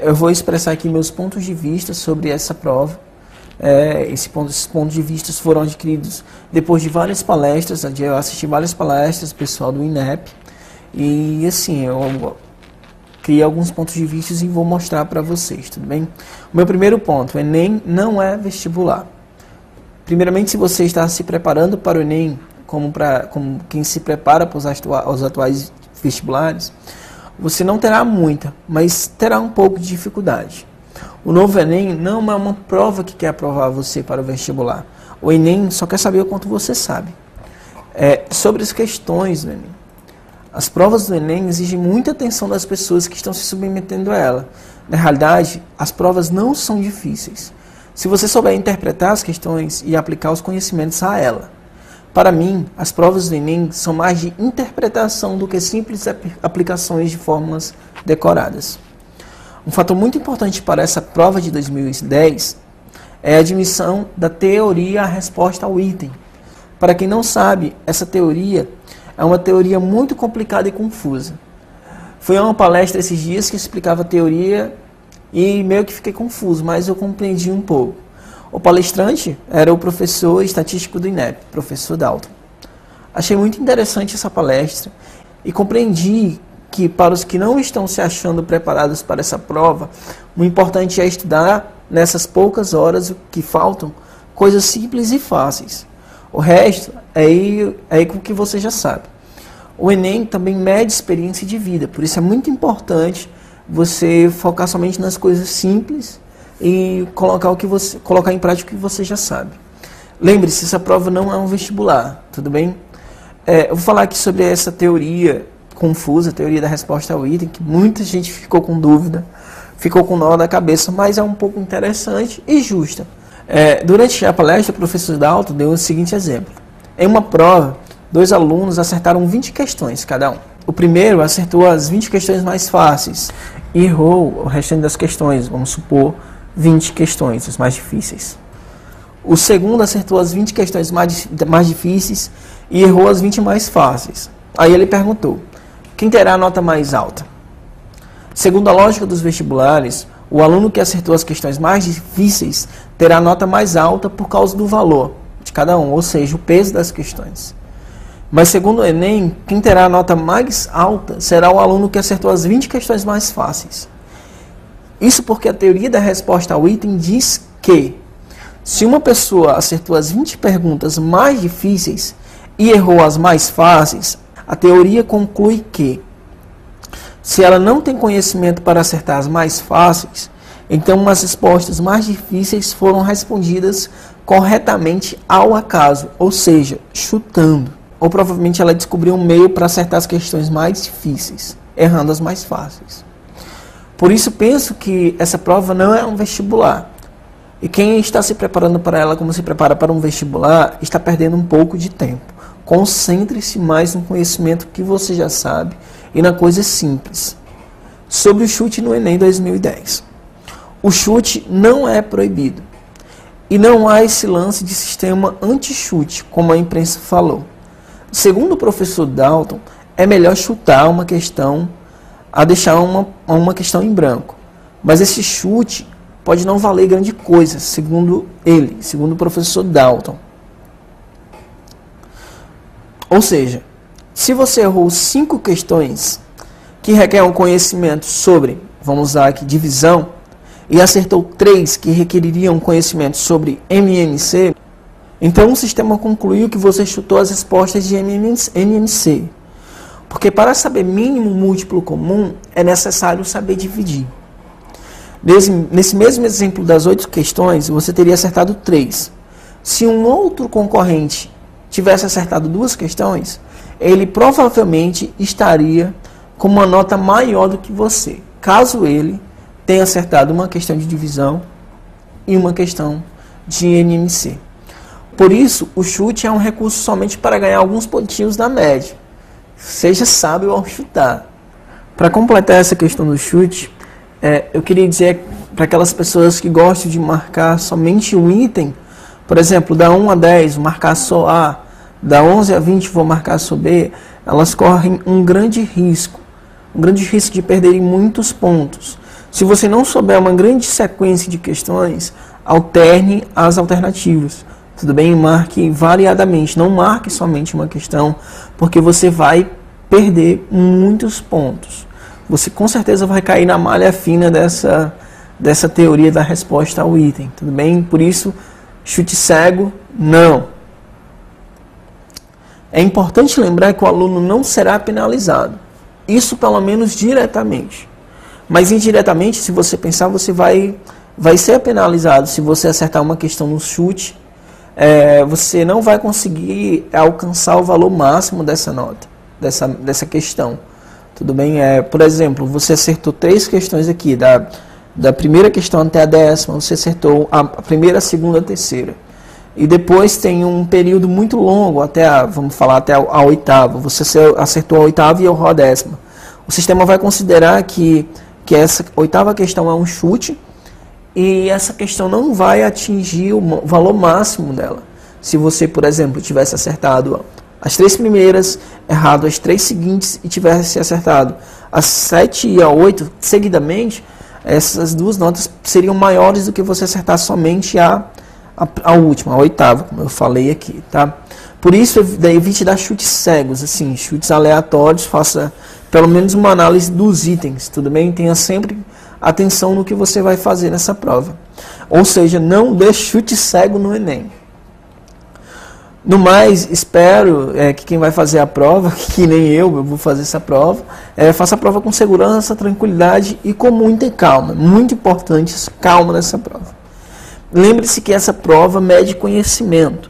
Eu vou expressar aqui meus pontos de vista sobre essa prova. Esses pontos de vista foram adquiridos depois de várias palestras. Eu assisti várias palestras, pessoal do INEP, e assim, eu criei alguns pontos de vista e vou mostrar para vocês, tudo bem? O meu primeiro ponto, o Enem não é vestibular. Primeiramente, se você está se preparando para o Enem, como quem se prepara para os atuais vestibulares, você não terá muita, mas terá um pouco de dificuldade. O novo Enem não é uma prova que quer aprovar você para o vestibular. O Enem só quer saber o quanto você sabe. Sobre as questões do Enem. As provas do Enem exigem muita atenção das pessoas que estão se submetendo a ela. Na realidade, as provas não são difíceis, se você souber interpretar as questões e aplicar os conhecimentos a ela. Para mim, as provas do Enem são mais de interpretação do que simples aplicações de fórmulas decoradas. Um fator muito importante para essa prova de 2010 é a admissão da teoria à resposta ao item. Para quem não sabe, essa teoria é uma teoria muito complicada e confusa. Fui a uma palestra esses dias que explicava a teoria e meio que fiquei confuso, mas eu compreendi um pouco. O palestrante era o professor estatístico do INEP, professor Dalton. Achei muito interessante essa palestra e compreendi que para os que não estão se achando preparados para essa prova, o importante é estudar nessas poucas horas que faltam coisas simples e fáceis. O resto é aí com o que você já sabe. O Enem também mede experiência de vida, por isso é muito importante você focar somente nas coisas simples e colocar em prática o que você já sabe. Lembre-se, essa prova não é um vestibular, tudo bem? Eu vou falar aqui sobre essa teoria confusa, a teoria da resposta ao item, que muita gente ficou com dúvida, ficou com nó na cabeça, mas é um pouco interessante e justa. Durante a palestra, o professor Dalton deu o seguinte exemplo. Em uma prova, 2 alunos acertaram 20 questões cada um. O primeiro acertou as 20 questões mais fáceis e errou o restante das questões, vamos supor, 20 questões, as mais difíceis. O segundo acertou as 20 questões mais difíceis e errou as 20 mais fáceis. Aí ele perguntou, quem terá a nota mais alta? Segundo a lógica dos vestibulares, o aluno que acertou as questões mais difíceis terá a nota mais alta por causa do valor de cada um, ou seja, o peso das questões. Mas segundo o Enem, quem terá a nota mais alta será o aluno que acertou as 20 questões mais fáceis. Isso porque a teoria da resposta ao item diz que, se uma pessoa acertou as 20 perguntas mais difíceis e errou as mais fáceis, a teoria conclui que, se ela não tem conhecimento para acertar as mais fáceis, então as respostas mais difíceis foram respondidas corretamente ao acaso, ou seja, chutando. Ou provavelmente ela descobriu um meio para acertar as questões mais difíceis, errando as mais fáceis. Por isso penso que essa prova não é um vestibular. E quem está se preparando para ela como se prepara para um vestibular, está perdendo um pouco de tempo. Concentre-se mais no conhecimento que você já sabe e na coisa simples. Sobre o chute no Enem 2010. O chute não é proibido. E não há esse lance de sistema anti-chute, como a imprensa falou. Segundo o professor Dalton, é melhor chutar uma questão a deixar uma questão em branco. Mas esse chute pode não valer grande coisa, segundo ele, segundo o professor Dalton. Ou seja, se você errou 5 questões que requerem um conhecimento sobre, vamos usar aqui, divisão, e acertou 3 que requereriam conhecimento sobre MMC, então o sistema concluiu que você chutou as respostas de MMC. Porque para saber mínimo múltiplo comum, é necessário saber dividir. Nesse mesmo exemplo das 8 questões, você teria acertado 3. Se um outro concorrente tivesse acertado 2 questões, ele provavelmente estaria com uma nota maior do que você, caso ele tenha acertado uma questão de divisão e uma questão de MMC. Por isso, o chute é um recurso somente para ganhar alguns pontinhos na média. Seja sábio ao chutar. Para completar essa questão do chute, eu queria dizer para aquelas pessoas que gostam de marcar somente um item, por exemplo, da 1 a 10, vou marcar só A, da 11 a 20, vou marcar só B, elas correm um grande risco de perderem muitos pontos. Se você não souber uma grande sequência de questões, alterne as alternativas. Tudo bem? Marque variadamente, não marque somente uma questão, porque você vai perder muitos pontos. Você com certeza vai cair na malha fina dessa teoria da resposta ao item. Tudo bem? Por isso, chute cego, não. É importante lembrar que o aluno não será penalizado. Isso pelo menos diretamente. Mas indiretamente, se você pensar, você vai ser penalizado. Se você acertar uma questão no chute, você não vai conseguir alcançar o valor máximo dessa nota, dessa questão. Tudo bem? Por exemplo, você acertou 3 questões aqui, da primeira questão até a 10ª, você acertou a primeira, a segunda, a terceira. E depois tem um período muito longo, até a 8ª. Você acertou a 8ª e errou a 10ª. O sistema vai considerar que essa 8ª questão é um chute e essa questão não vai atingir o valor máximo dela. Se você, por exemplo, tivesse acertado as 3 primeiras, errado as 3 seguintes e tivesse acertado as 7 e a 8 seguidamente, essas 2 notas seriam maiores do que você acertar somente a última, a 8ª, como eu falei aqui, tá? Por isso, evite dar chutes cegos, assim, chutes aleatórios, faça pelo menos uma análise dos itens, tudo bem? Tenha sempre atenção no que você vai fazer nessa prova. Ou seja, não dê chute cego no Enem. No mais, espero que quem vai fazer a prova, que nem eu vou fazer essa prova, faça a prova com segurança, tranquilidade e com muita calma. Muito importante, calma nessa prova. Lembre-se que essa prova mede conhecimento.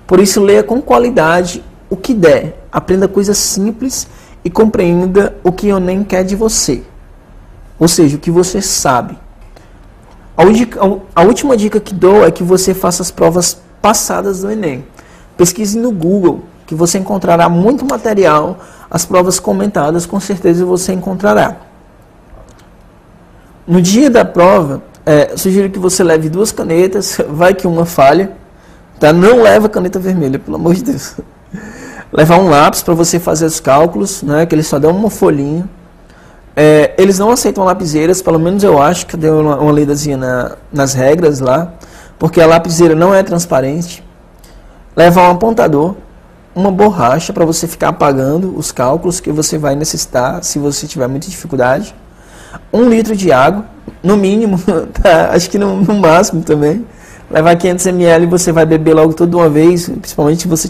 Por isso, leia com qualidade o que der. Aprenda coisas simples e compreenda o que o Enem quer de você. Ou seja, o que você sabe. A última dica que dou é que você faça as provas passadas do Enem. Pesquise no Google, que você encontrará muito material. As provas comentadas, com certeza você encontrará. No dia da prova, sugiro que você leve 2 canetas, vai que uma falha. Tá? Não leva caneta vermelha, pelo amor de Deus. Levar um lápis para você fazer os cálculos, né, que eles só dão uma folhinha. Eles não aceitam lapiseiras, pelo menos eu acho que deu uma lidazinha nas regras lá, porque a lapiseira não é transparente. Levar um apontador, uma borracha para você ficar apagando os cálculos que você vai necessitar se você tiver muita dificuldade. 1 litro de água, no mínimo, tá? Acho que no máximo também. Levar 500 ml e você vai beber logo toda uma vez, principalmente se você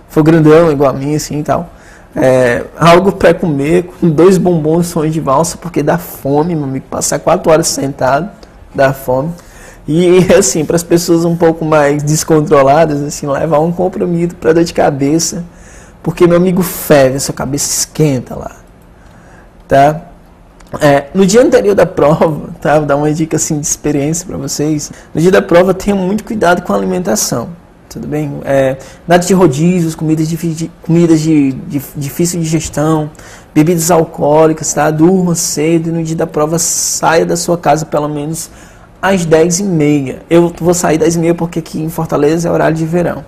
for grandão, igual a mim, assim e tal. Algo para comer, com 2 bombons sonho de valsa, porque dá fome, meu amigo. Passar 4 horas sentado, dá fome. E assim, para as pessoas um pouco mais descontroladas, assim, levar um comprimido para dor de cabeça, porque, meu amigo, ferve, sua cabeça esquenta lá. Tá? No dia anterior da prova, tá? Vou dar uma dica assim, de experiência para vocês. No dia da prova, tenham muito cuidado com a alimentação. Tudo bem? Nada de rodízios, comidas de difícil digestão, bebidas alcoólicas, tá? Durma cedo e no dia da prova saia da sua casa pelo menos às 10h30. Eu vou sair 10h30 porque aqui em Fortaleza é horário de verão.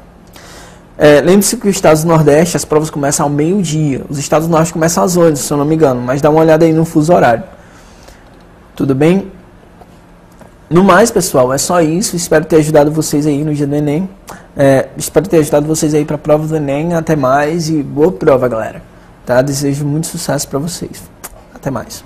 Lembre-se que os estados do Nordeste, as provas começam ao meio-dia. Os estados do Norte começam às 8h, se eu não me engano. Mas dá uma olhada aí no fuso horário. Tudo bem? No mais, pessoal, é só isso. Espero ter ajudado vocês aí no dia do Enem. Espero ter ajudado vocês aí para a prova do Enem. Até mais e boa prova, galera. Tá? Desejo muito sucesso para vocês. Até mais.